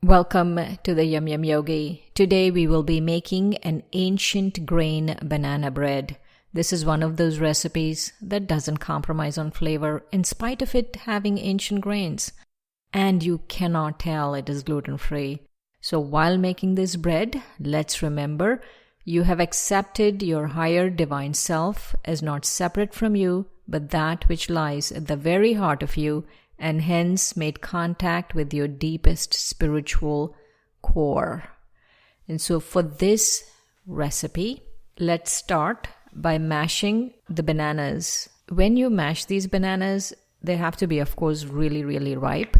Welcome to the Yum Yum Yogi. Today we will be making an ancient grain banana bread. This is one of those recipes that doesn't compromise on flavor in spite of it having ancient grains. And you cannot tell it is gluten-free. So while making this bread, let's remember you have accepted your higher divine self as not separate from you, but that which lies at the very heart of you, and hence made contact with your deepest spiritual core. And so for this recipe, let's start by mashing the bananas. When you mash these bananas, they have to be, of course, really, really ripe.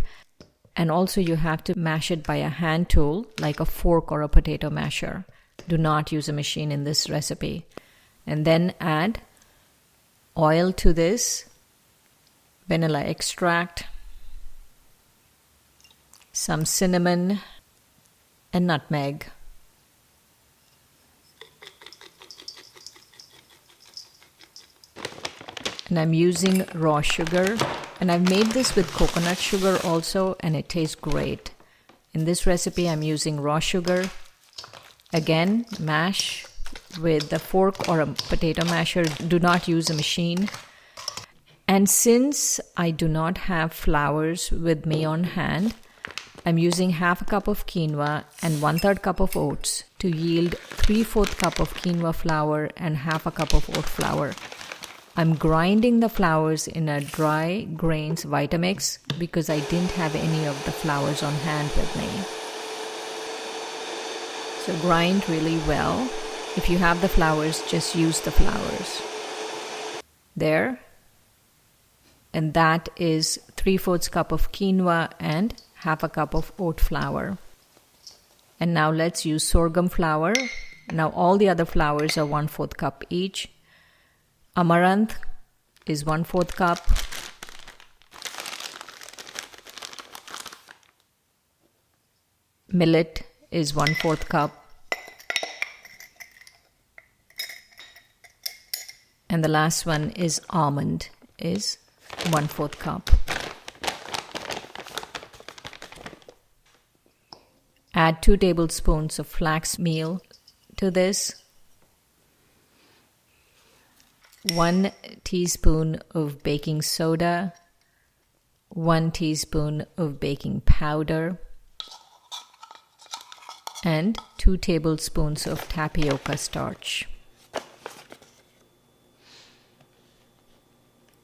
And also you have to mash it by a hand tool, like a fork or a potato masher. Do not use a machine in this recipe. And then add oil to this, vanilla extract, some cinnamon, and nutmeg. And I'm using raw sugar, and I've made this with coconut sugar also, and it tastes great. In this recipe, I'm using raw sugar. Again, mash with a fork or a potato masher. Do not use a machine. And since I do not have flours with me on hand, I'm using half a cup of quinoa and 1/3 cup of oats to yield 3/4 cup of quinoa flour and half a cup of oat flour. I'm grinding the flours in a dry grains Vitamix because I didn't have any of the flours on hand with me. So grind really well. If you have the flours, just use the flours. There. And that is 3/4 cup of quinoa and half a cup of oat flour. And now let's use sorghum flour. Now all the other flours are 1/4 cup each. Amaranth is 1/4 cup. Millet is 1/4 cup. And the last one is almond, is 1/4 cup. Add 2 tablespoons of flax meal to this. 1 teaspoon of baking soda. 1 teaspoon of baking powder. And 2 tablespoons of tapioca starch.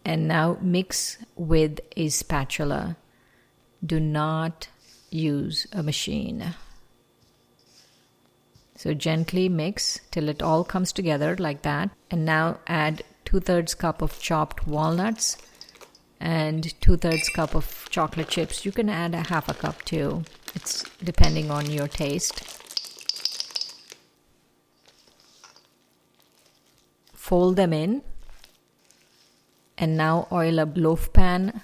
And now mix with a spatula. Do not use a machine. So gently mix till it all comes together like that. And now add 2/3 cup of chopped walnuts and 2/3 cup of chocolate chips. You can add a half a cup too. It's depending on your taste. Fold them in. And now oil a loaf pan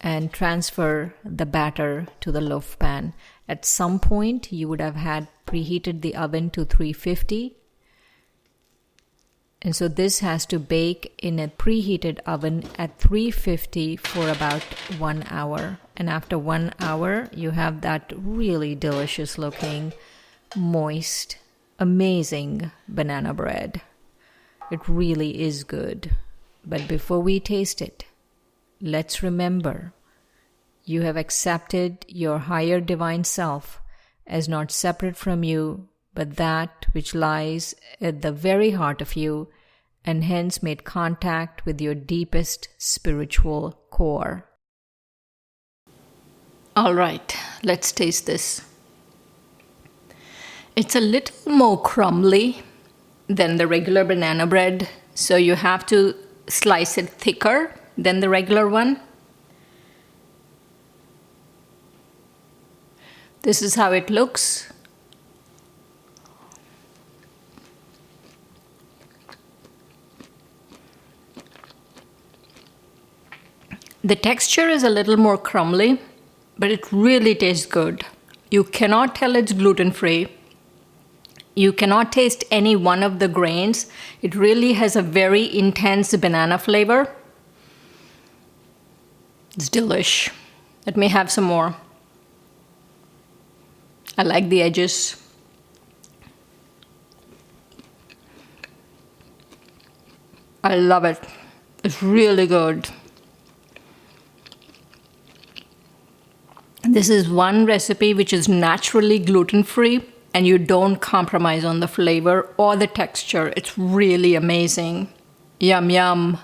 and transfer the batter to the loaf pan. At some point, you would have had preheated the oven to 350. And so this has to bake in a preheated oven at 350 for about 1 hour. And after 1 hour, you have that really delicious looking, moist, amazing banana bread. It really is good. But before we taste it, let's remember you have accepted your higher divine self as not separate from you, but that which lies at the very heart of you, and hence made contact with your deepest spiritual core. All right, let's taste this. It's a little more crumbly than the regular banana bread, so you have to slice it thicker than the regular one. This is how it looks. The texture is a little more crumbly, but it really tastes good. You cannot tell it's gluten-free. You cannot taste any one of the grains. It really has a very intense banana flavor. It's delish. Let me have some more. I like the edges. I love it. It's really good. This is one recipe which is naturally gluten-free and you don't compromise on the flavor or the texture. It's really amazing. Yum yum.